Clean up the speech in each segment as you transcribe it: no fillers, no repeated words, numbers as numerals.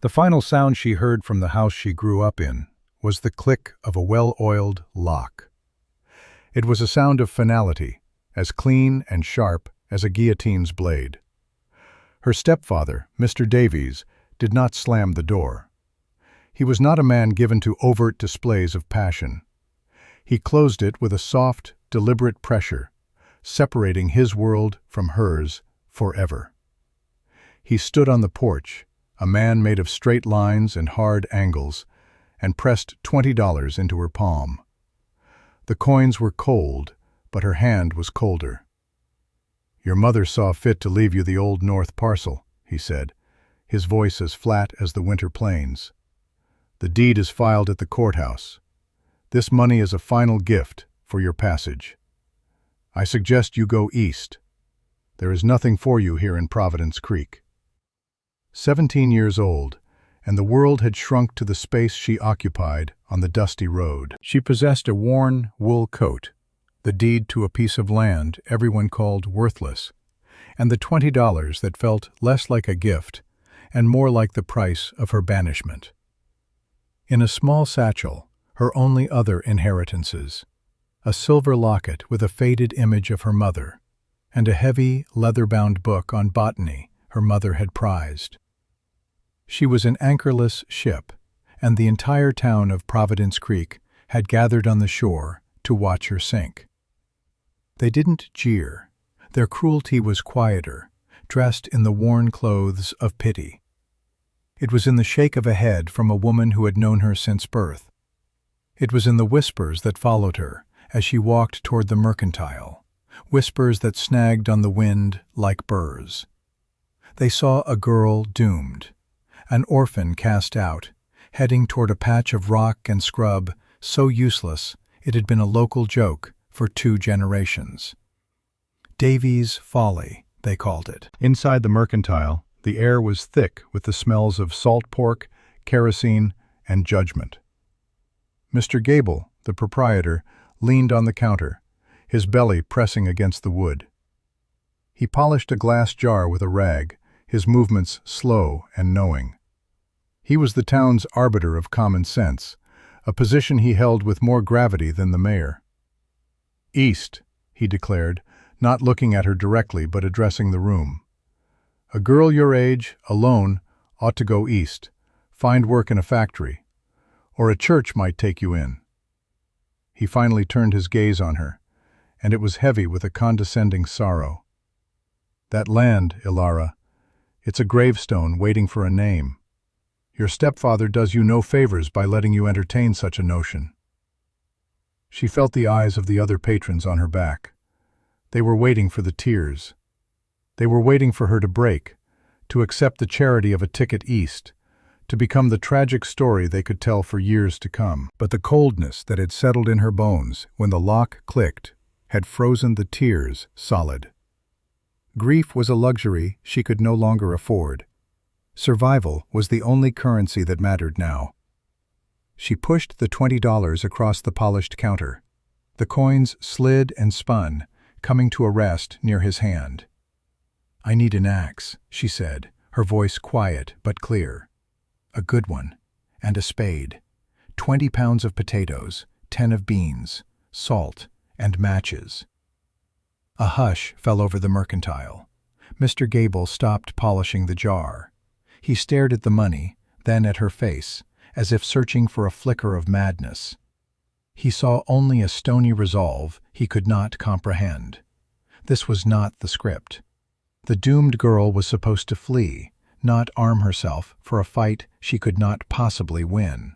The final sound she heard from the house she grew up in was the click of a well-oiled lock. It was a sound of finality, as clean and sharp as a guillotine's blade. Her stepfather, Mr. Davies, did not slam the door. He was not a man given to overt displays of passion. He closed it with a soft, deliberate pressure, separating his world from hers forever. He stood on the porch, a man made of straight lines and hard angles, and pressed $20 into her palm. The coins were cold, but her hand was colder. "Your mother saw fit to leave you the Old North parcel," he said, his voice as flat as the winter plains. "The deed is filed at the courthouse. This money is a final gift for your passage. I suggest you go east. There is nothing for you here in Providence Creek." 17 years old, and the world had shrunk to the space she occupied on the dusty road. She possessed a worn wool coat, the deed to a piece of land everyone called worthless, and the $20 that felt less like a gift and more like the price of her banishment. In a small satchel, her only other inheritances, a silver locket with a faded image of her mother, and a heavy, leather-bound book on botany her mother had prized. She was an anchorless ship, and the entire town of Providence Creek had gathered on the shore to watch her sink. They didn't jeer. Their cruelty was quieter, dressed in the worn clothes of pity. It was in the shake of a head from a woman who had known her since birth. It was in the whispers that followed her as she walked toward the mercantile, whispers that snagged on the wind like burrs. They saw a girl doomed, an orphan cast out, heading toward a patch of rock and scrub so useless it had been a local joke for 2 generations. Davies' Folly, they called it. Inside the mercantile, the air was thick with the smells of salt pork, kerosene, and judgment. Mr. Gable, the proprietor, leaned on the counter, his belly pressing against the wood. He polished a glass jar with a rag, his movements slow and knowing. He was the town's arbiter of common sense, a position he held with more gravity than the mayor. "East," he declared, not looking at her directly but addressing the room. "A girl your age, alone, ought to go east, find work in a factory, or a church might take you in." He finally turned his gaze on her, and it was heavy with a condescending sorrow. "That land, Ilara, it's a gravestone waiting for a name. Your stepfather does you no favors by letting you entertain such a notion." She felt the eyes of the other patrons on her back. They were waiting for the tears. They were waiting for her to break, to accept the charity of a ticket east, to become the tragic story they could tell for years to come. But the coldness that had settled in her bones when the lock clicked had frozen the tears solid. Grief was a luxury she could no longer afford. Survival was the only currency that mattered now. She pushed the $20 across the polished counter. The coins slid and spun, coming to a rest near his hand. "I need an axe," she said, her voice quiet but clear. "A good one, and a spade. 20 pounds of potatoes, 10 of beans, salt, and matches." A hush fell over the mercantile. Mr. Gable stopped polishing the jar. He stared at the money, then at her face, as if searching for a flicker of madness. He saw only a stony resolve he could not comprehend. This was not the script. The doomed girl was supposed to flee, not arm herself for a fight she could not possibly win.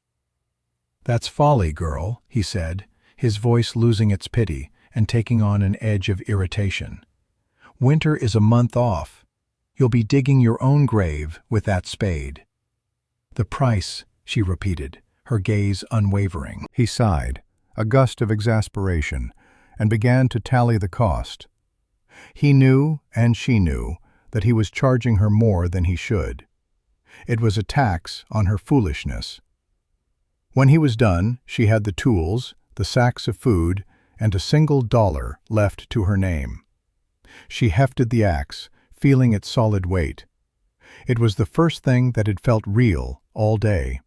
"That's folly, girl," he said, his voice losing its pity and taking on an edge of irritation. "Winter is a month off. You'll be digging your own grave with that spade." "The price," she repeated, her gaze unwavering. He sighed, a gust of exasperation, and began to tally the cost. He knew, and she knew, that he was charging her more than he should. It was a tax on her foolishness. When he was done, she had the tools, the sacks of food, and a single dollar left to her name. She hefted the axe, feeling its solid weight. It was the first thing that had felt real all day.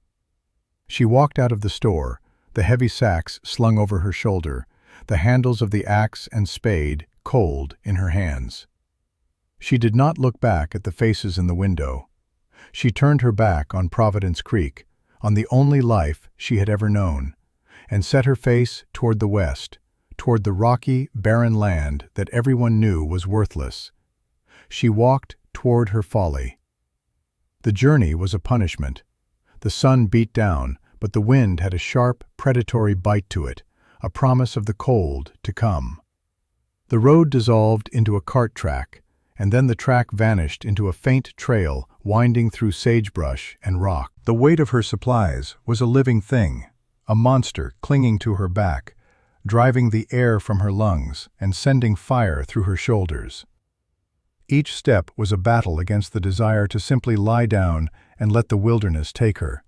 She walked out of the store, the heavy sacks slung over her shoulder, the handles of the axe and spade cold in her hands. She did not look back at the faces in the window. She turned her back on Providence Creek, on the only life she had ever known, and set her face toward the west, toward the rocky, barren land that everyone knew was worthless. She walked toward her folly. The journey was a punishment. The sun beat down, but the wind had a sharp, predatory bite to it, a promise of the cold to come. The road dissolved into a cart track, and then the track vanished into a faint trail winding through sagebrush and rock. The weight of her supplies was a living thing, a monster clinging to her back, driving the air from her lungs and sending fire through her shoulders. Each step was a battle against the desire to simply lie down and let the wilderness take her.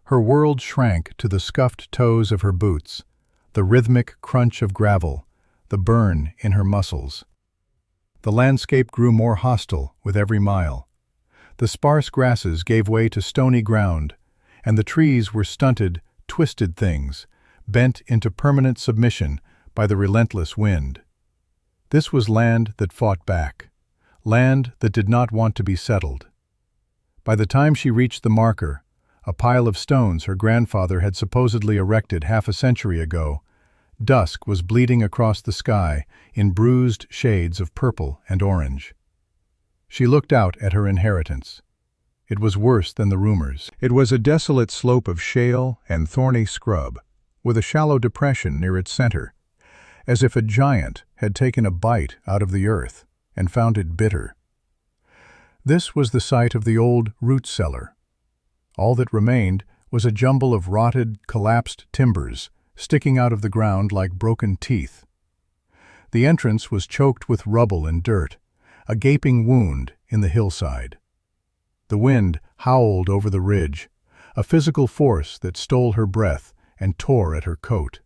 Her world shrank to the scuffed toes of her boots, the rhythmic crunch of gravel, the burn in her muscles. The landscape grew more hostile with every mile. The sparse grasses gave way to stony ground, and the trees were stunted, twisted things, bent into permanent submission by the relentless wind. This was land that fought back, land that did not want to be settled. By the time she reached the marker, a pile of stones her grandfather had supposedly erected half a century ago, dusk was bleeding across the sky in bruised shades of purple and orange. She looked out at her inheritance. It was worse than the rumors. It was a desolate slope of shale and thorny scrub, with a shallow depression near its center, as if a giant had taken a bite out of the earth and found it bitter. This was the site of the old root cellar. All that remained was a jumble of rotted, collapsed timbers, sticking out of the ground like broken teeth. The entrance was choked with rubble and dirt, a gaping wound in the hillside. The wind howled over the ridge, a physical force that stole her breath and tore at her coat.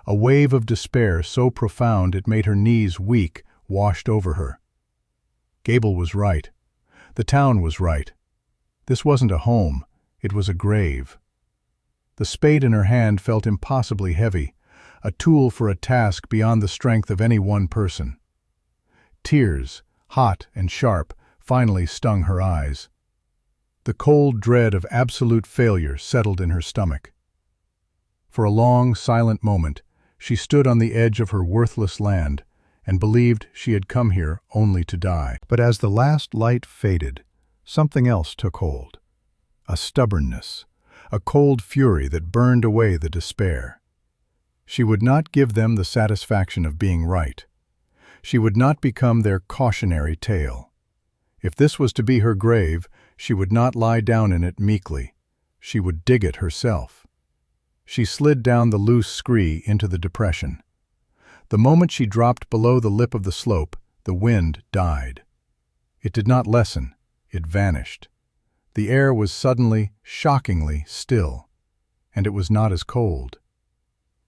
A wave of despair so profound it made her knees weak washed over her. Gable was right. The town was right. This wasn't a home, it was a grave. The spade in her hand felt impossibly heavy, a tool for a task beyond the strength of any one person. Tears, hot and sharp, finally stung her eyes. The cold dread of absolute failure settled in her stomach. For a long, silent moment, she stood on the edge of her worthless land and believed she had come here only to die. But as the last light faded, something else took hold. A stubbornness, a cold fury that burned away the despair. She would not give them the satisfaction of being right. She would not become their cautionary tale. If this was to be her grave, she would not lie down in it meekly. She would dig it herself. She slid down the loose scree into the depression. The moment she dropped below the lip of the slope, the wind died. It did not lessen, it vanished. The air was suddenly, shockingly still, and it was not as cold.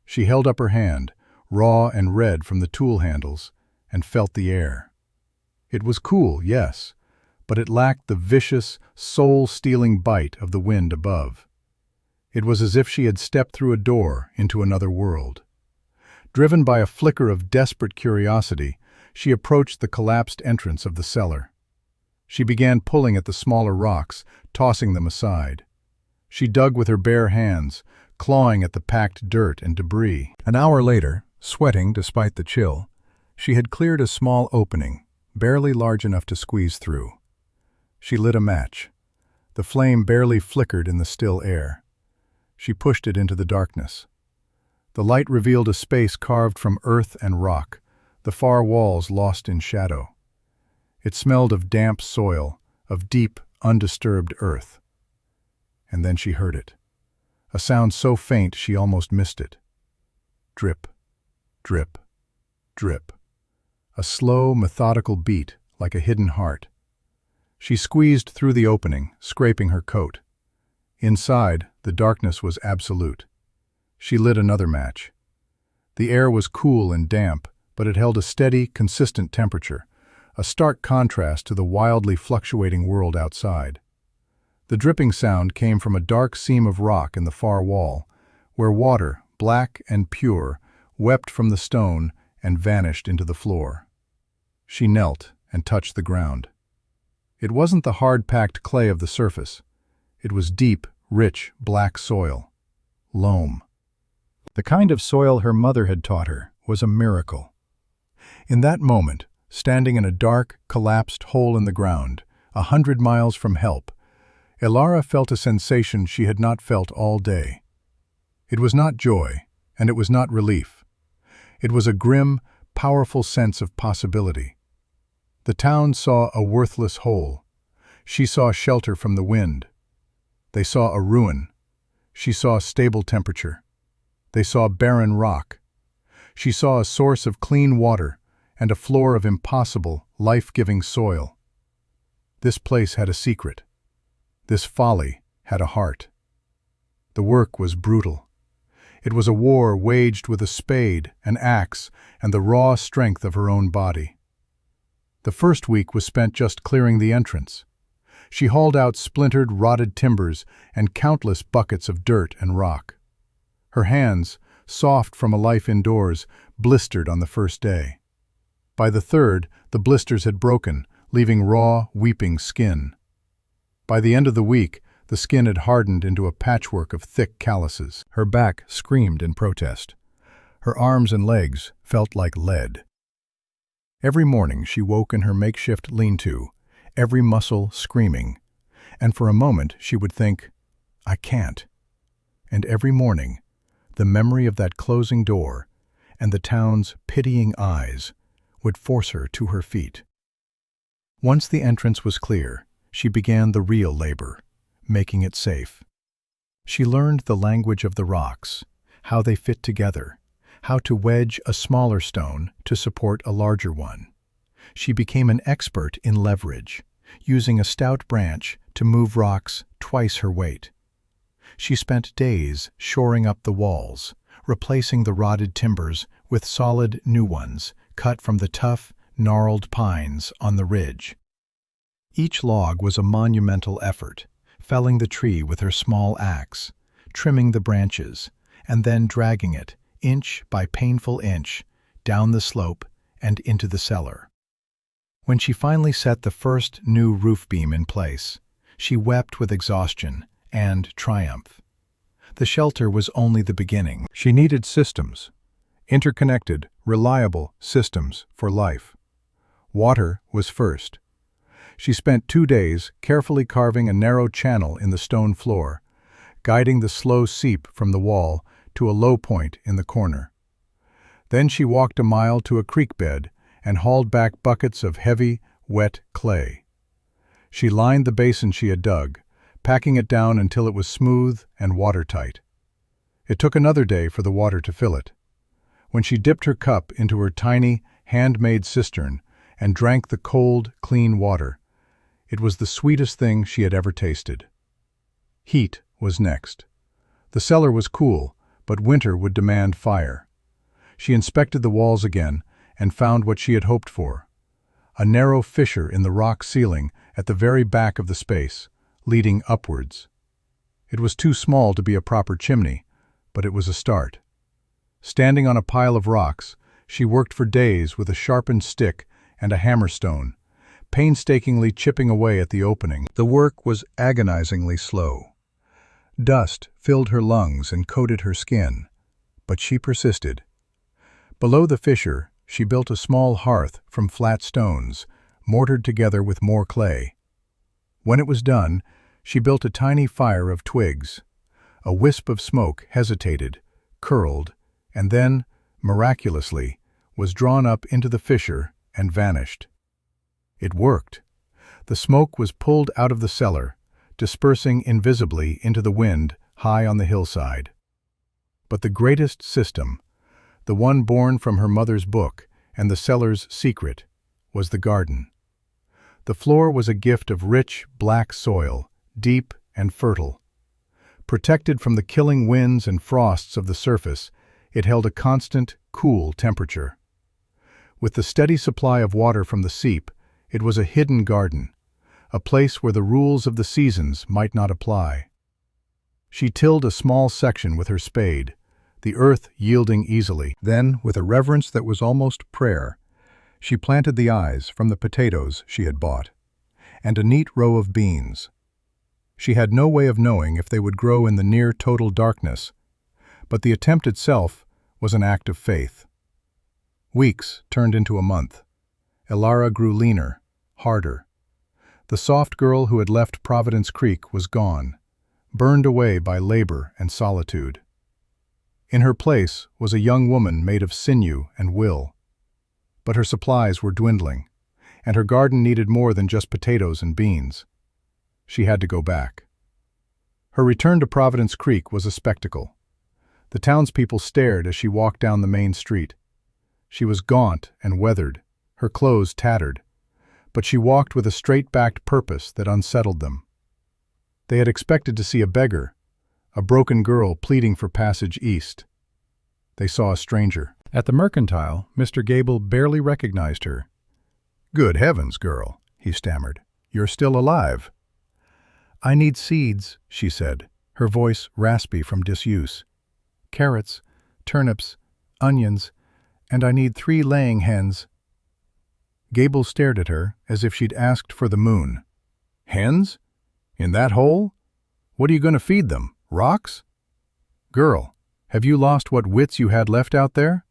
She held up her hand, raw and red from the tool handles, and felt the air. It was cool, yes, but it lacked the vicious, soul-stealing bite of the wind above. It was as if she had stepped through a door into another world. Driven by a flicker of desperate curiosity, she approached the collapsed entrance of the cellar. She began pulling at the smaller rocks, tossing them aside. She dug with her bare hands, clawing at the packed dirt and debris. An hour later, sweating despite the chill, she had cleared a small opening, barely large enough to squeeze through. She lit a match. The flame barely flickered in the still air. She pushed it into the darkness. The light revealed a space carved from earth and rock, the far walls lost in shadow. It smelled of damp soil, of deep, undisturbed earth. And then she heard it. A sound so faint she almost missed it. Drip, drip, drip. A slow, methodical beat, like a hidden heart. She squeezed through the opening, scraping her coat. Inside, the darkness was absolute. She lit another match. The air was cool and damp, but it held a steady, consistent temperature, a stark contrast to the wildly fluctuating world outside. The dripping sound came from a dark seam of rock in the far wall, where water, black and pure, wept from the stone and vanished into the floor. She knelt and touched the ground. It wasn't the hard-packed clay of the surface. It was deep, rich, black soil. Loam. The kind of soil her mother had taught her was a miracle. In that moment, standing in a dark, collapsed hole in the ground, 100 miles from help, Elara felt a sensation she had not felt all day. It was not joy, and it was not relief. It was a grim, powerful sense of possibility. The town saw a worthless hole. She saw shelter from the wind. They saw a ruin. She saw stable temperature. They saw barren rock. She saw a source of clean water and a floor of impossible, life-giving soil. This place had a secret. This folly had a heart. The work was brutal. It was a war waged with a spade, an axe, and the raw strength of her own body. The first week was spent just clearing the entrance. She hauled out splintered, rotted timbers and countless buckets of dirt and rock. Her hands, soft from a life indoors, blistered on the first day. By the third, the blisters had broken, leaving raw, weeping skin. By the end of the week, the skin had hardened into a patchwork of thick calluses. Her back screamed in protest. Her arms and legs felt like lead. Every morning she woke in her makeshift lean-to, every muscle screaming, and for a moment she would think, "I can't." And every morning, the memory of that closing door and the town's pitying eyes would force her to her feet. Once the entrance was clear, she began the real labor, making it safe. She learned the language of the rocks, how they fit together, how to wedge a smaller stone to support a larger one. She became an expert in leverage, using a stout branch to move rocks twice her weight. She spent days shoring up the walls, replacing the rotted timbers with solid new ones cut from the tough, gnarled pines on the ridge. Each log was a monumental effort, felling the tree with her small axe, trimming the branches, and then dragging it, inch by painful inch, down the slope and into the cellar. When she finally set the first new roof beam in place, she wept with exhaustion and triumph. The shelter was only the beginning. She needed systems, interconnected, reliable systems for life. Water was first. She spent 2 days carefully carving a narrow channel in the stone floor, guiding the slow seep from the wall to a low point in the corner. Then she walked a mile to a creek bed and hauled back buckets of heavy, wet clay. She lined the basin she had dug, packing it down until it was smooth and watertight. It took another day for the water to fill it. When she dipped her cup into her tiny, handmade cistern and drank the cold, clean water, it was the sweetest thing she had ever tasted. Heat was next. The cellar was cool, but winter would demand fire. She inspected the walls again and found what she had hoped for: a narrow fissure in the rock ceiling at the very back of the space, leading upwards. It was too small to be a proper chimney, but it was a start. Standing on a pile of rocks, she worked for days with a sharpened stick and a hammerstone, painstakingly chipping away at the opening. The work was agonizingly slow. Dust filled her lungs and coated her skin, but she persisted. Below the fissure, she built a small hearth from flat stones, mortared together with more clay. When it was done, she built a tiny fire of twigs. A wisp of smoke hesitated, curled, and then, miraculously, was drawn up into the fissure and vanished. It worked. The smoke was pulled out of the cellar, dispersing invisibly into the wind high on the hillside. But the greatest system, the one born from her mother's book and the cellar's secret, was the garden. The floor was a gift of rich, black soil, deep and fertile. Protected from the killing winds and frosts of the surface, it held a constant, cool temperature. With the steady supply of water from the seep, It was a hidden garden, a place where the rules of the seasons might not apply. She tilled a small section with her spade, the earth yielding easily. Then, with a reverence that was almost prayer, she planted the eyes from the potatoes she had bought, and a neat row of beans. She had no way of knowing if they would grow in the near total darkness, but the attempt itself was an act of faith. Weeks turned into a month. Elara grew leaner, harder. The soft girl who had left Providence Creek was gone, burned away by labor and solitude. In her place was a young woman made of sinew and will. But her supplies were dwindling, and her garden needed more than just potatoes and beans. She had to go back. Her return to Providence Creek was a spectacle. The townspeople stared as she walked down the main street. She was gaunt and weathered, her clothes tattered, but she walked with a straight-backed purpose that unsettled them. They had expected to see a beggar, a broken girl pleading for passage east. They saw a stranger. At the mercantile, Mr. Gable barely recognized her. "Good heavens, girl," he stammered. "You're still alive." "I need seeds," she said, her voice raspy from disuse. "Carrots, turnips, onions, and I need 3 laying hens." Gable stared at her as if she'd asked for the moon. "Hens? In that hole? What are you going to feed them? Rocks? Girl, have you lost what wits you had left out there?"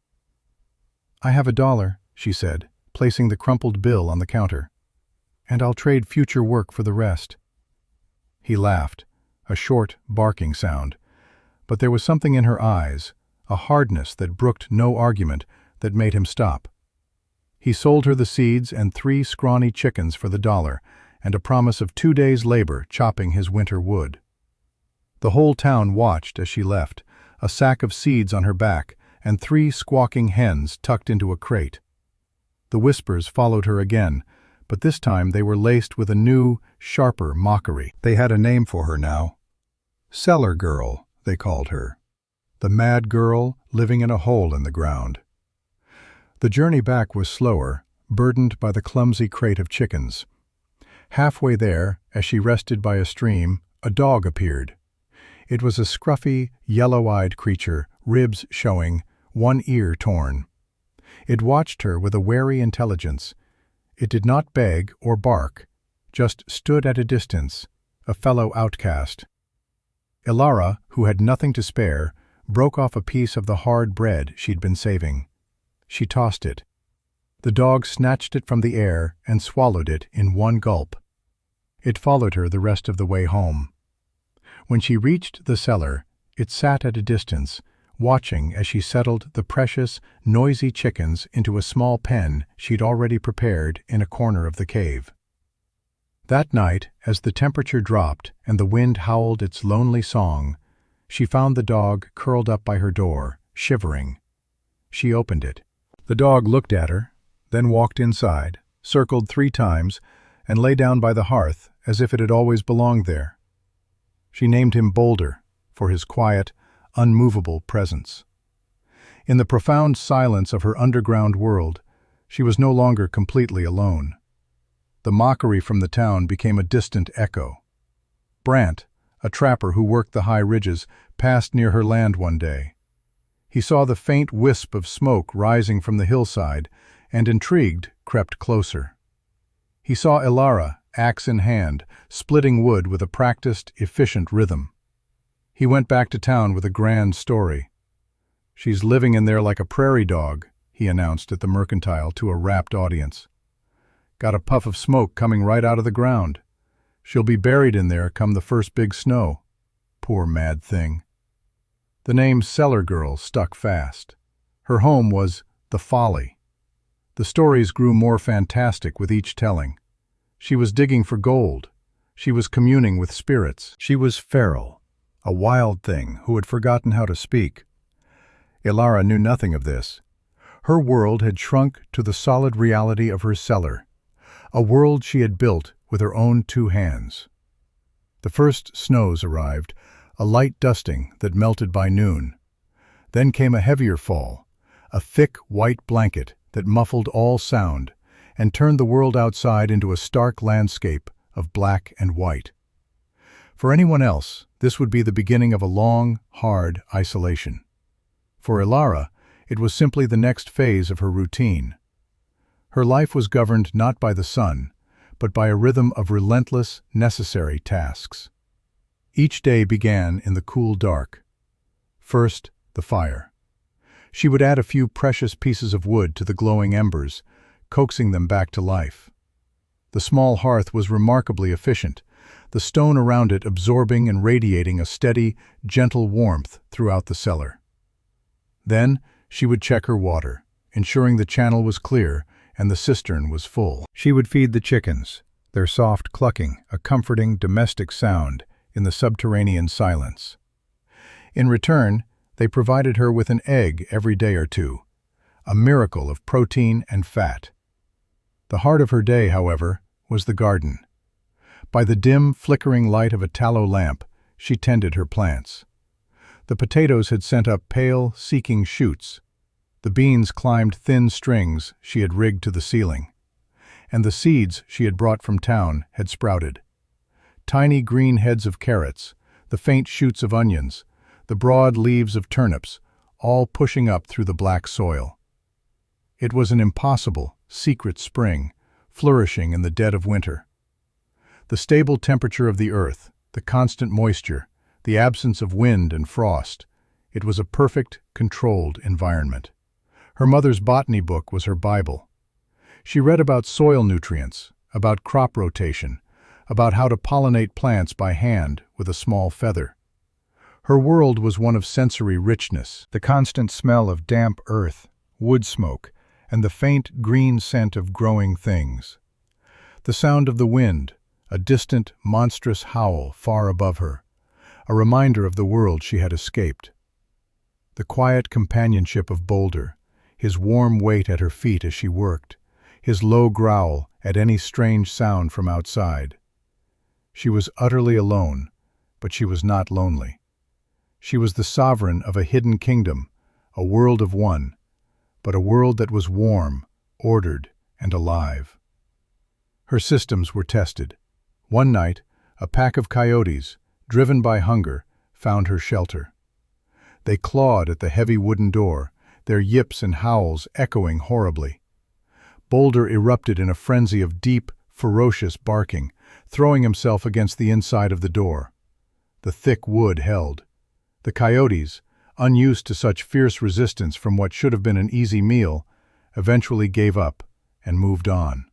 "I have $1, she said, placing the crumpled bill on the counter. "And I'll trade future work for the rest." He laughed, a short, barking sound, but there was something in her eyes, a hardness that brooked no argument, that made him stop. He sold her the seeds and 3 scrawny chickens for the $1, and a promise of 2 days' labor chopping his winter wood. The whole town watched as she left, a sack of seeds on her back and 3 squawking hens tucked into a crate. The whispers followed her again, but this time they were laced with a new, sharper mockery. They had a name for her now. Cellar Girl, they called her. The mad girl living in a hole in the ground. The journey back was slower, burdened by the clumsy crate of chickens. Halfway there, as she rested by a stream, a dog appeared. It was a scruffy, yellow-eyed creature, ribs showing, one ear torn. It watched her with a wary intelligence. It did not beg or bark, just stood at a distance, a fellow outcast. Elara, who had nothing to spare, broke off a piece of the hard bread she'd been saving. She tossed it. The dog snatched it from the air and swallowed it in one gulp. It followed her the rest of the way home. When she reached the cellar, it sat at a distance, watching as she settled the precious, noisy chickens into a small pen she'd already prepared in a corner of the cave. That night, as the temperature dropped and the wind howled its lonely song, she found the dog curled up by her door, shivering. She opened it. The dog looked at her, then walked inside, circled 3 times, and lay down by the hearth as if it had always belonged there. She named him Boulder, for his quiet, unmovable presence. In the profound silence of her underground world, she was no longer completely alone. The mockery from the town became a distant echo. Brant, a trapper who worked the high ridges, passed near her land one day. He saw the faint wisp of smoke rising from the hillside, and, intrigued, crept closer. He saw Elara, axe in hand, splitting wood with a practiced, efficient rhythm. He went back to town with a grand story. "She's living in there like a prairie dog," he announced at the mercantile to a rapt audience. "Got a puff of smoke coming right out of the ground. She'll be buried in there come the first big snow. Poor mad thing." The name Cellar Girl stuck fast. Her home was the Folly. The stories grew more fantastic with each telling. She was digging for gold. She was communing with spirits. She was feral, a wild thing who had forgotten how to speak. Elara knew nothing of this. Her world had shrunk to the solid reality of her cellar, a world she had built with her own 2 hands. The first snows arrived, a light dusting that melted by noon. Then came a heavier fall, a thick white blanket that muffled all sound, and turned the world outside into a stark landscape of black and white. For anyone else, this would be the beginning of a long, hard isolation. For Ilara, it was simply the next phase of her routine. Her life was governed not by the sun, but by a rhythm of relentless, necessary tasks. Each day began in the cool dark. First, the fire. She would add a few precious pieces of wood to the glowing embers, coaxing them back to life. The small hearth was remarkably efficient, the stone around it absorbing and radiating a steady, gentle warmth throughout the cellar. Then, she would check her water, ensuring the channel was clear and the cistern was full. She would feed the chickens, their soft clucking a comforting domestic sound in the subterranean silence. In return, they provided her with an egg every day or two, a miracle of protein and fat. The heart of her day, however, was the garden. By the dim, flickering light of a tallow lamp, she tended her plants. The potatoes had sent up pale, seeking shoots. The beans climbed thin strings she had rigged to the ceiling. And the seeds she had brought from town had sprouted. Tiny green heads of carrots, the faint shoots of onions, the broad leaves of turnips, all pushing up through the black soil. It was an impossible, secret spring, flourishing in the dead of winter. The stable temperature of the earth, the constant moisture, the absence of wind and frost, it was a perfect, controlled environment. Her mother's botany book was her Bible. She read about soil nutrients, about crop rotation, about how to pollinate plants by hand with a small feather. Her world was one of sensory richness, the constant smell of damp earth, wood smoke, and the faint green scent of growing things. The sound of the wind, a distant, monstrous howl far above her, a reminder of the world she had escaped. The quiet companionship of Boulder, his warm weight at her feet as she worked, his low growl at any strange sound from outside. She was utterly alone, but she was not lonely. She was the sovereign of a hidden kingdom, a world of one, but a world that was warm, ordered, and alive. Her systems were tested. One night, a pack of coyotes, driven by hunger, found her shelter. They clawed at the heavy wooden door, their yips and howls echoing horribly. Boulder erupted in a frenzy of deep, ferocious barking, throwing himself against the inside of the door. The thick wood held. The coyotes, unused to such fierce resistance from what should have been an easy meal, eventually gave up and moved on.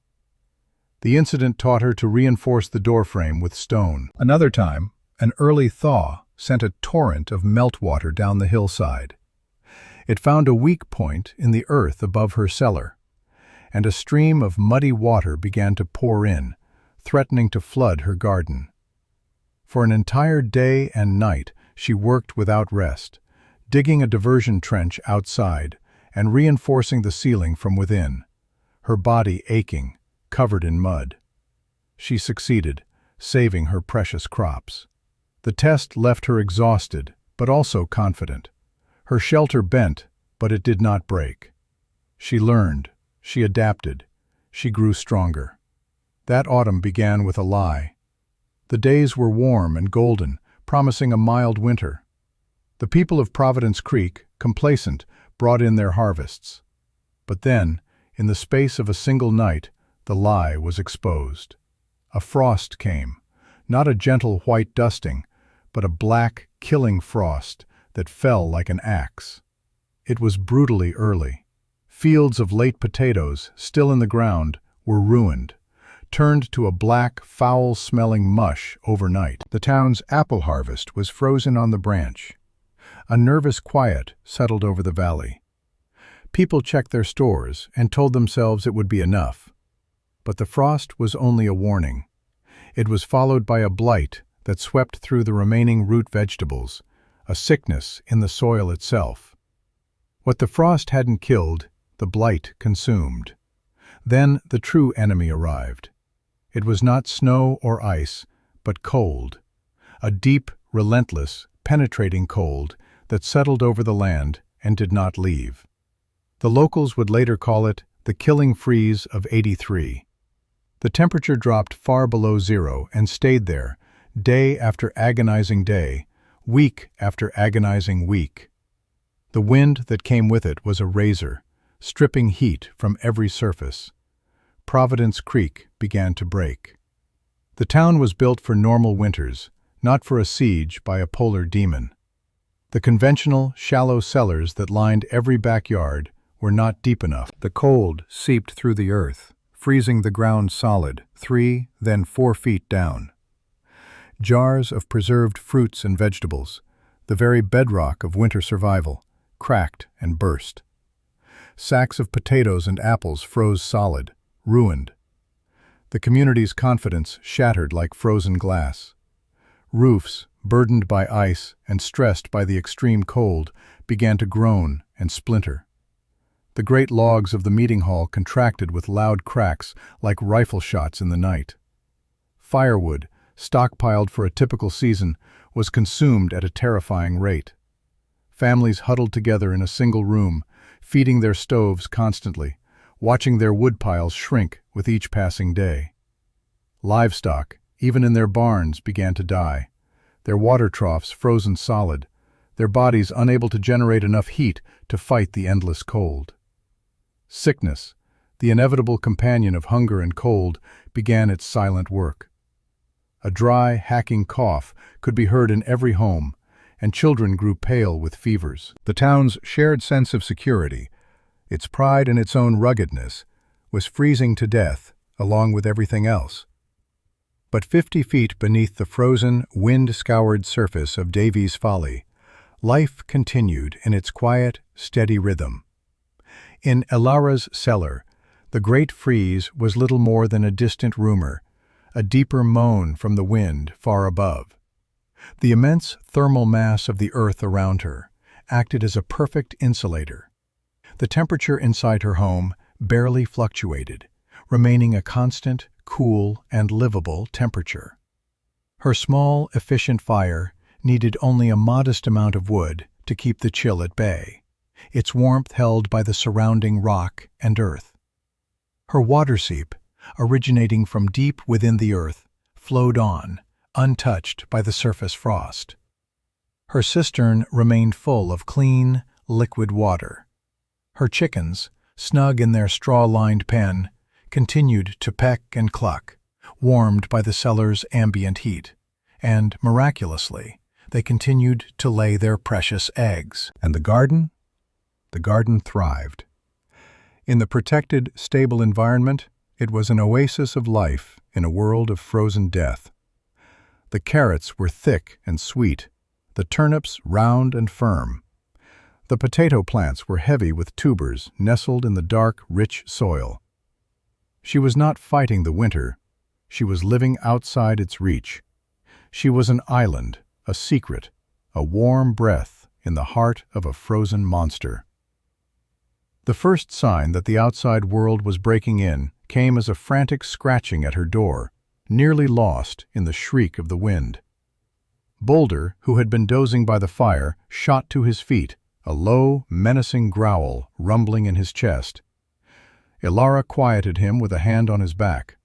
The incident taught her to reinforce the doorframe with stone. Another time, an early thaw sent a torrent of meltwater down the hillside. It found a weak point in the earth above her cellar, and a stream of muddy water began to pour in, threatening to flood her garden. For an entire day and night, she worked without rest, digging a diversion trench outside and reinforcing the ceiling from within, her body aching, covered in mud. She succeeded, saving her precious crops. The test left her exhausted, but also confident. Her shelter bent, but it did not break. She learned, she adapted, she grew stronger. That autumn began with a lie. The days were warm and golden, promising a mild winter. The people of Providence Creek, complacent, brought in their harvests. But then, in the space of a single night, the lie was exposed. A frost came, not a gentle white dusting, but a black, killing frost that fell like an axe. It was brutally early. Fields of late potatoes, still in the ground, were ruined, turned to a black, foul-smelling mush overnight. The town's apple harvest was frozen on the branch. A nervous quiet settled over the valley. People checked their stores and told themselves it would be enough. But the frost was only a warning. It was followed by a blight that swept through the remaining root vegetables, a sickness in the soil itself. What the frost hadn't killed, the blight consumed. Then the true enemy arrived. It was not snow or ice, but cold. A deep, relentless, penetrating cold that settled over the land and did not leave. The locals would later call it the killing freeze of '83. The temperature dropped far below zero and stayed there, day after agonizing day, week after agonizing week. The wind that came with it was a razor, stripping heat from every surface. Providence Creek began to break. The town was built for normal winters, not for a siege by a polar demon. The conventional, shallow cellars that lined every backyard were not deep enough. The cold seeped through the earth, freezing the ground solid, 3, then 4 feet down. Jars of preserved fruits and vegetables, the very bedrock of winter survival, cracked and burst. Sacks of potatoes and apples froze solid, ruined. The community's confidence shattered like frozen glass. Roofs, burdened by ice and stressed by the extreme cold, began to groan and splinter. The great logs of the meeting hall contracted with loud cracks like rifle shots in the night. Firewood, stockpiled for a typical season, was consumed at a terrifying rate. Families huddled together in a single room, feeding their stoves constantly, watching their woodpiles shrink with each passing day. Livestock, even in their barns, began to die, their water troughs frozen solid, their bodies unable to generate enough heat to fight the endless cold. Sickness, the inevitable companion of hunger and cold, began its silent work. A dry, hacking cough could be heard in every home, and children grew pale with fevers. The town's shared sense of security, its pride in its own ruggedness, was freezing to death, along with everything else. But 50 feet beneath the frozen, wind-scoured surface of Davy's Folly, life continued in its quiet, steady rhythm. In Elara's cellar, the great freeze was little more than a distant rumor, a deeper moan from the wind far above. The immense thermal mass of the earth around her acted as a perfect insulator. The temperature inside her home barely fluctuated, remaining a constant, cool, and livable temperature. Her small, efficient fire needed only a modest amount of wood to keep the chill at bay, its warmth held by the surrounding rock and earth. Her water seep, originating from deep within the earth, flowed on, untouched by the surface frost. Her cistern remained full of clean, liquid water. Her chickens, snug in their straw-lined pen, continued to peck and cluck, warmed by the cellar's ambient heat, and, miraculously, they continued to lay their precious eggs. And the garden? The garden thrived. In the protected, stable environment, it was an oasis of life in a world of frozen death. The carrots were thick and sweet, the turnips round and firm. The potato plants were heavy with tubers nestled in the dark, rich soil. She was not fighting the winter, she was living outside its reach. She was an island, a secret, a warm breath in the heart of a frozen monster. The first sign that the outside world was breaking in came as a frantic scratching at her door, nearly lost in the shriek of the wind. Boulder, who had been dozing by the fire, shot to his feet, a low, menacing growl rumbling in his chest. Elara quieted him with a hand on his back.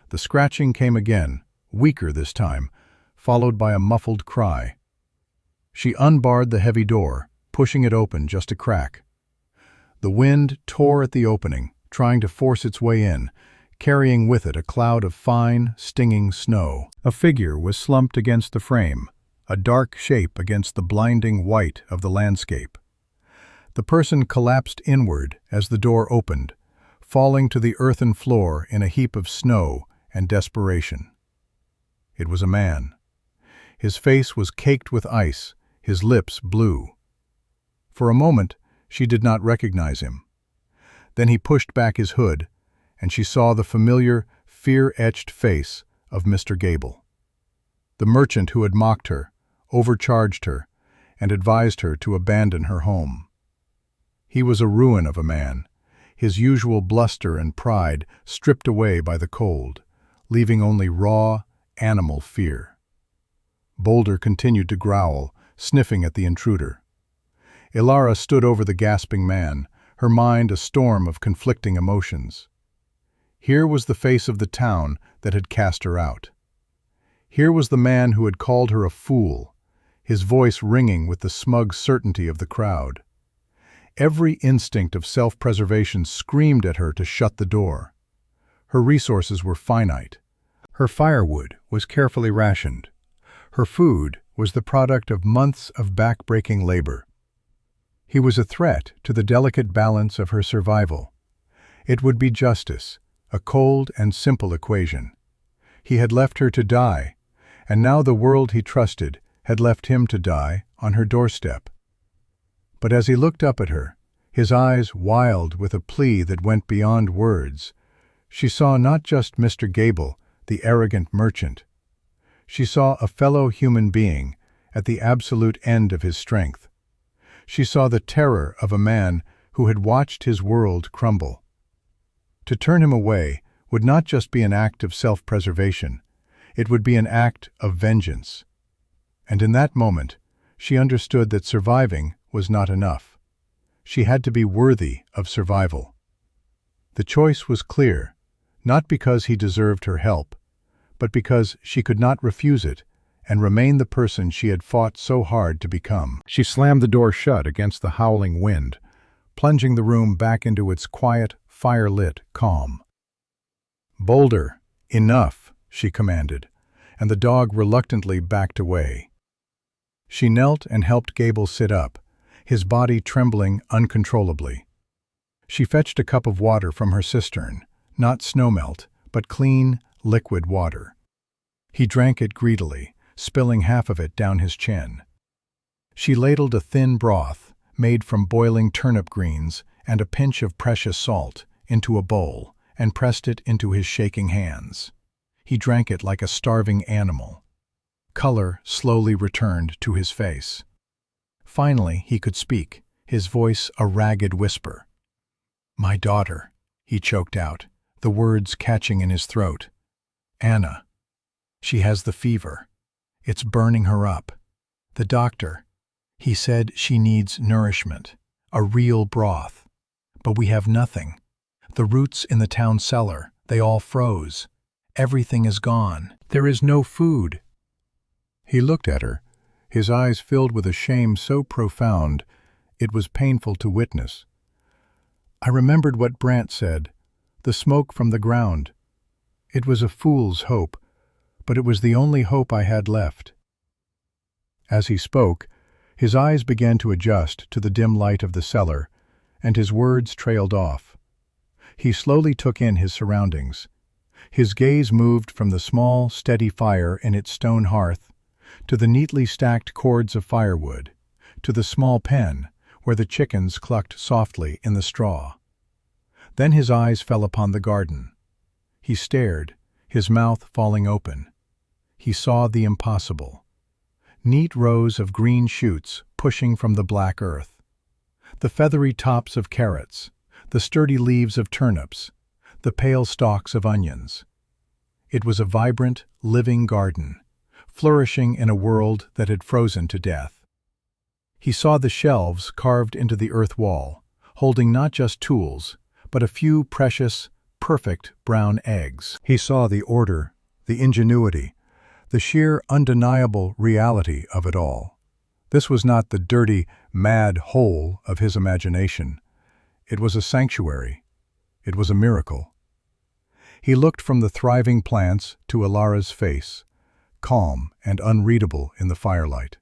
The scratching came again, weaker this time, followed by a muffled cry. She unbarred the heavy door, pushing it open just a crack. The wind tore at the opening, trying to force its way in, carrying with it a cloud of fine, stinging snow. A figure was slumped against the frame, a dark shape against the blinding white of the landscape. The person collapsed inward as the door opened, falling to the earthen floor in a heap of snow and desperation. It was a man. His face was caked with ice, his lips blue. For a moment, she did not recognize him. Then he pushed back his hood, and she saw the familiar, fear-etched face of Mr. Gable. The merchant who had mocked her, overcharged her, and advised her to abandon her home. He was a ruin of a man, his usual bluster and pride stripped away by the cold, leaving only raw, animal fear. Boulder continued to growl, sniffing at the intruder. Elara stood over the gasping man, her mind a storm of conflicting emotions. Here was the face of the town that had cast her out. Here was the man who had called her a fool, his voice ringing with the smug certainty of the crowd. Every instinct of self-preservation screamed at her to shut the door. Her resources were finite. Her firewood was carefully rationed. Her food was the product of months of back-breaking labor. He was a threat to the delicate balance of her survival. It would be justice, a cold and simple equation. He had left her to die, and now the world he trusted had left him to die on her doorstep. But as he looked up at her, his eyes wild with a plea that went beyond words, she saw not just Mr. Gable, the arrogant merchant. She saw a fellow human being at the absolute end of his strength. She saw the terror of a man who had watched his world crumble. To turn him away would not just be an act of self-preservation, it would be an act of vengeance. And in that moment, she understood that surviving was not enough. She had to be worthy of survival. The choice was clear, not because he deserved her help, but because she could not refuse it and remain the person she had fought so hard to become. She slammed the door shut against the howling wind, plunging the room back into its quiet, fire-lit calm. "Boulder, enough," she commanded, and the dog reluctantly backed away. She knelt and helped Gable sit up, his body trembling uncontrollably. She fetched a cup of water from her cistern, not snowmelt, but clean, liquid water. He drank it greedily, spilling half of it down his chin. She ladled a thin broth, made from boiling turnip greens and a pinch of precious salt, into a bowl, and pressed it into his shaking hands. He drank it like a starving animal. Color slowly returned to his face. Finally he could speak, his voice a ragged whisper. "My daughter," he choked out, the words catching in his throat. "Anna. She has the fever. It's burning her up. The doctor, he said she needs nourishment, a real broth. But we have nothing. The roots in the town cellar, they all froze. Everything is gone. There is no food." He looked at her, his eyes filled with a shame so profound it was painful to witness. I remembered what Brant said, the smoke from the ground. It was a fool's hope, but it was the only hope I had left. As he spoke, his eyes began to adjust to the dim light of the cellar, and his words trailed off. He slowly took in his surroundings. His gaze moved from the small, steady fire in its stone hearth, to the neatly stacked cords of firewood, to the small pen where the chickens clucked softly in the straw. Then his eyes fell upon the garden. He stared, his mouth falling open. He saw the impossible. Neat rows of green shoots pushing from the black earth. The feathery tops of carrots, the sturdy leaves of turnips, the pale stalks of onions. It was a vibrant, living garden, flourishing in a world that had frozen to death. He saw the shelves carved into the earth wall, holding not just tools, but a few precious, perfect brown eggs. He saw the order, the ingenuity, the sheer undeniable reality of it all. This was not the dirty, mad hole of his imagination. It was a sanctuary. It was a miracle. He looked from the thriving plants to Ilara's face, calm and unreadable in the firelight.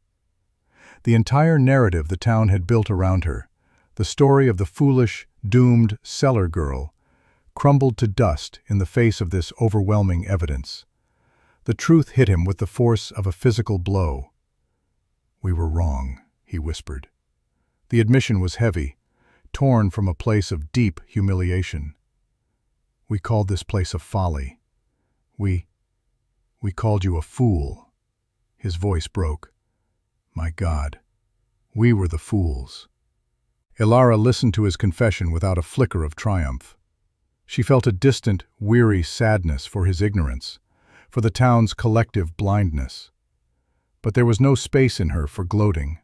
The entire narrative the town had built around her, the story of the foolish, doomed cellar girl, crumbled to dust in the face of this overwhelming evidence. The truth hit him with the force of a physical blow. "We were wrong," he whispered. The admission was heavy, torn from a place of deep humiliation. "We called this place a folly. We called you a fool." His voice broke. "My God, we were the fools." Ilara listened to his confession without a flicker of triumph. She felt a distant, weary sadness for his ignorance, for the town's collective blindness. But there was no space in her for gloating.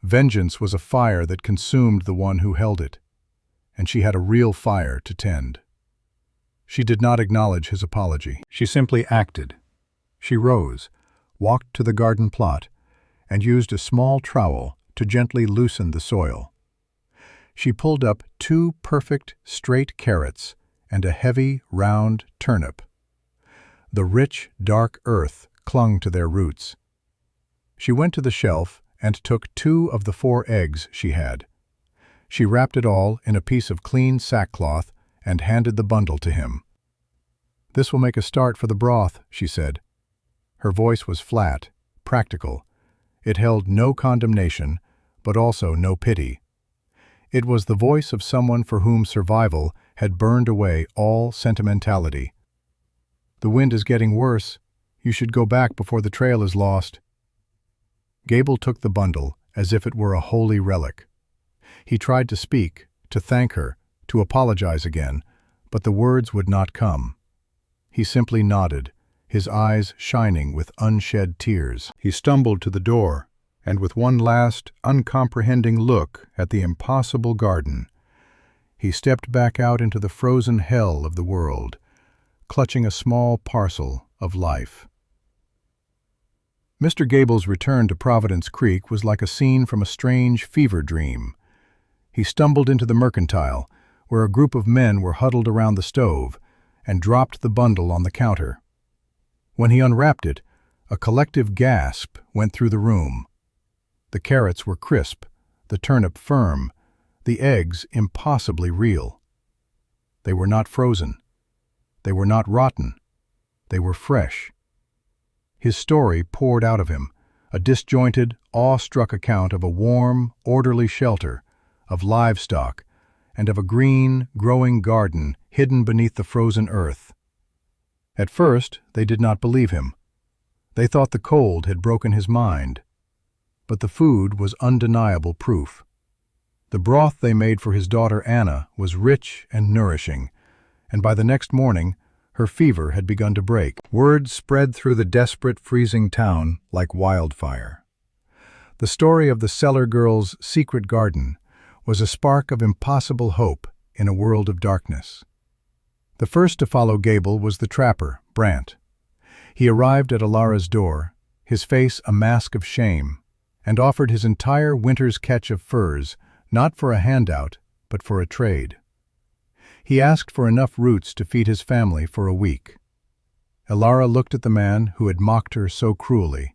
Vengeance was a fire that consumed the one who held it. and she had a real fire to tend. She did not acknowledge his apology. She simply acted. She rose, walked to the garden plot, and used a small trowel to gently loosen the soil. She pulled up 2 perfect, straight carrots and a heavy, round turnip. The rich, dark earth clung to their roots. She went to the shelf and took 2 of the 4 eggs she had. She wrapped it all in a piece of clean sackcloth and handed the bundle to him. "This will make a start for the broth," she said. Her voice was flat, practical. It held no condemnation, but also no pity. It was the voice of someone for whom survival had burned away all sentimentality. "The wind is getting worse. You should go back before the trail is lost." Gable took the bundle as if it were a holy relic. He tried to speak, to thank her, to apologize again, but the words would not come. He simply nodded, his eyes shining with unshed tears. He stumbled to the door, and with one last, uncomprehending look at the impossible garden, he stepped back out into the frozen hell of the world, clutching a small parcel of life. Mr. Gable's return to Providence Creek was like a scene from a strange fever dream. He stumbled into the mercantile, where a group of men were huddled around the stove, and dropped the bundle on the counter. When he unwrapped it, a collective gasp went through the room. The carrots were crisp, the turnip firm, the eggs impossibly real. They were not frozen. They were not rotten. They were fresh. His story poured out of him, a disjointed, awe-struck account of a warm, orderly shelter, of livestock, and of a green, growing garden hidden beneath the frozen earth. At first, they did not believe him. They thought the cold had broken his mind. But the food was undeniable proof. The broth they made for his daughter Anna was rich and nourishing, and by the next morning, her fever had begun to break. Word spread through the desperate, freezing town like wildfire. The story of the Cellar girl's secret garden was a spark of impossible hope in a world of darkness. The first to follow Gable was the trapper, Brant. He arrived at Alara's door, his face a mask of shame, and offered his entire winter's catch of furs, not for a handout, but for a trade. He asked for enough roots to feed his family for a week. Alara looked at the man who had mocked her so cruelly,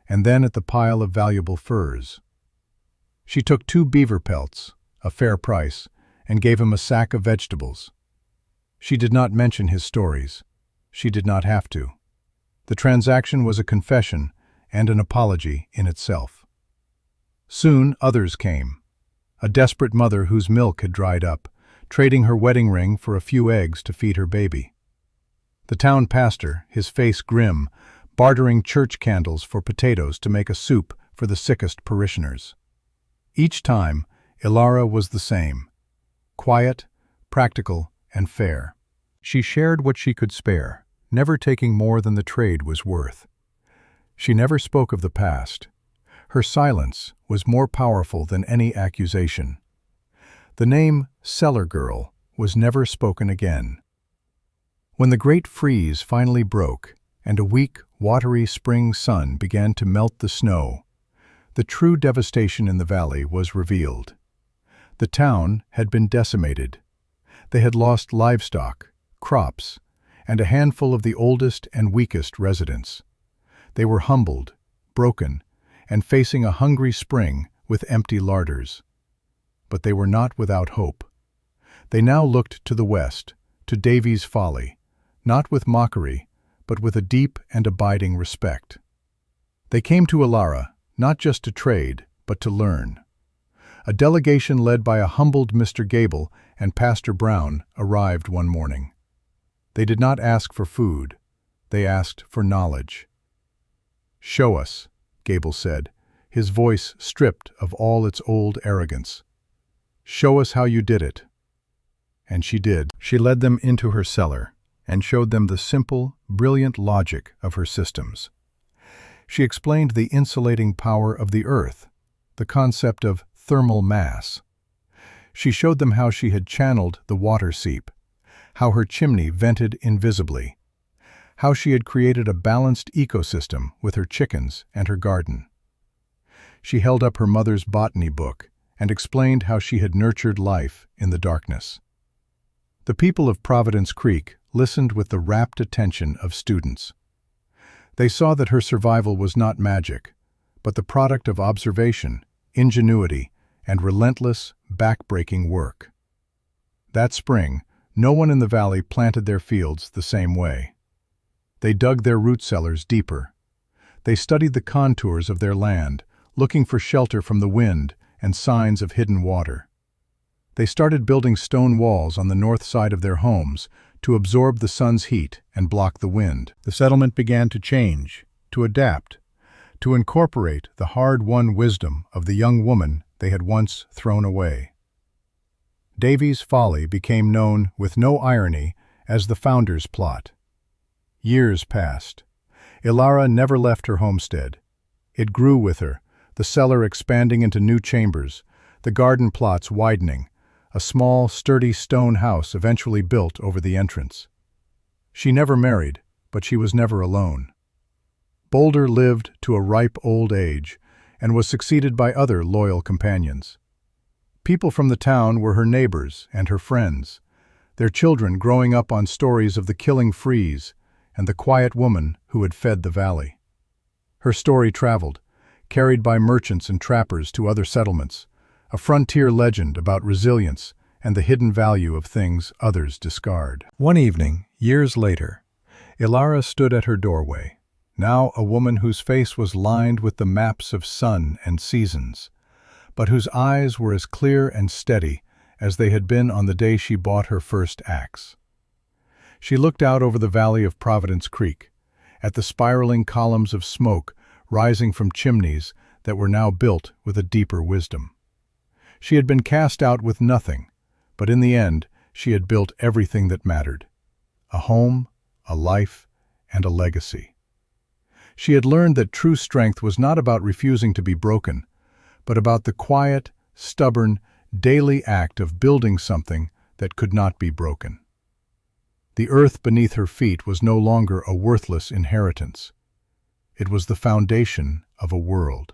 and then at the pile of valuable furs. She took 2 beaver pelts, a fair price, and gave him a sack of vegetables. She did not mention his stories. She did not have to. The transaction was a confession and an apology in itself. Soon others came. A desperate mother whose milk had dried up, trading her wedding ring for a few eggs to feed her baby. The town pastor, his face grim, bartering church candles for potatoes to make a soup for the sickest parishioners. Each time, Alara was the same, quiet, practical, and fair. She shared what she could spare, never taking more than the trade was worth. She never spoke of the past. Her silence was more powerful than any accusation. The name Cellar Girl was never spoken again. When the great freeze finally broke and a weak, watery spring sun began to melt the snow, the true devastation in the valley was revealed. The town had been decimated. They had lost livestock, crops, and a handful of the oldest and weakest residents. They were humbled, broken, and facing a hungry spring with empty larders. But they were not without hope. They now looked to the west, to Davy's Folly, not with mockery, but with a deep and abiding respect. They came to Alara, not just to trade, but to learn. A delegation led by a humbled Mr. Gable and Pastor Brown arrived one morning. They did not ask for food. They asked for knowledge. "Show us," Gable said, his voice stripped of all its old arrogance. "Show us how you did it." And she did. She led them into her cellar and showed them the simple, brilliant logic of her systems. She explained the insulating power of the earth, the concept of thermal mass. She showed them how she had channeled the water seep, how her chimney vented invisibly, how she had created a balanced ecosystem with her chickens and her garden. She held up her mother's botany book and explained how she had nurtured life in the darkness. The people of Providence Creek listened with the rapt attention of students. They saw that her survival was not magic, but the product of observation, ingenuity, and relentless, back-breaking work. That spring, no one in the valley planted their fields the same way. They dug their root cellars deeper. They studied the contours of their land, looking for shelter from the wind and signs of hidden water. They started building stone walls on the north side of their homes to absorb the sun's heat and block the wind. The settlement began to change, to adapt, to incorporate the hard-won wisdom of the young woman they had once thrown away. Davy's Folly became known, with no irony, as the founder's plot. Years passed. Ilara never left her homestead. It grew with her, the cellar expanding into new chambers, the garden plots widening, a small, sturdy stone house eventually built over the entrance. She never married, but she was never alone. Boulder lived to a ripe old age and was succeeded by other loyal companions. People from the town were her neighbors and her friends, their children growing up on stories of the killing freeze and the quiet woman who had fed the valley. Her story traveled, carried by merchants and trappers to other settlements, a frontier legend about resilience and the hidden value of things others discard. One evening, years later, Ilara stood at her doorway, now a woman whose face was lined with the maps of sun and seasons, but whose eyes were as clear and steady as they had been on the day she bought her first axe. She looked out over the valley of Providence Creek, at the spiraling columns of smoke rising from chimneys that were now built with a deeper wisdom. She had been cast out with nothing, but in the end she had built everything that mattered: a home, a life, and a legacy. She had learned that true strength was not about refusing to be broken, but about the quiet, stubborn, daily act of building something that could not be broken. The earth beneath her feet was no longer a worthless inheritance. It was the foundation of a world.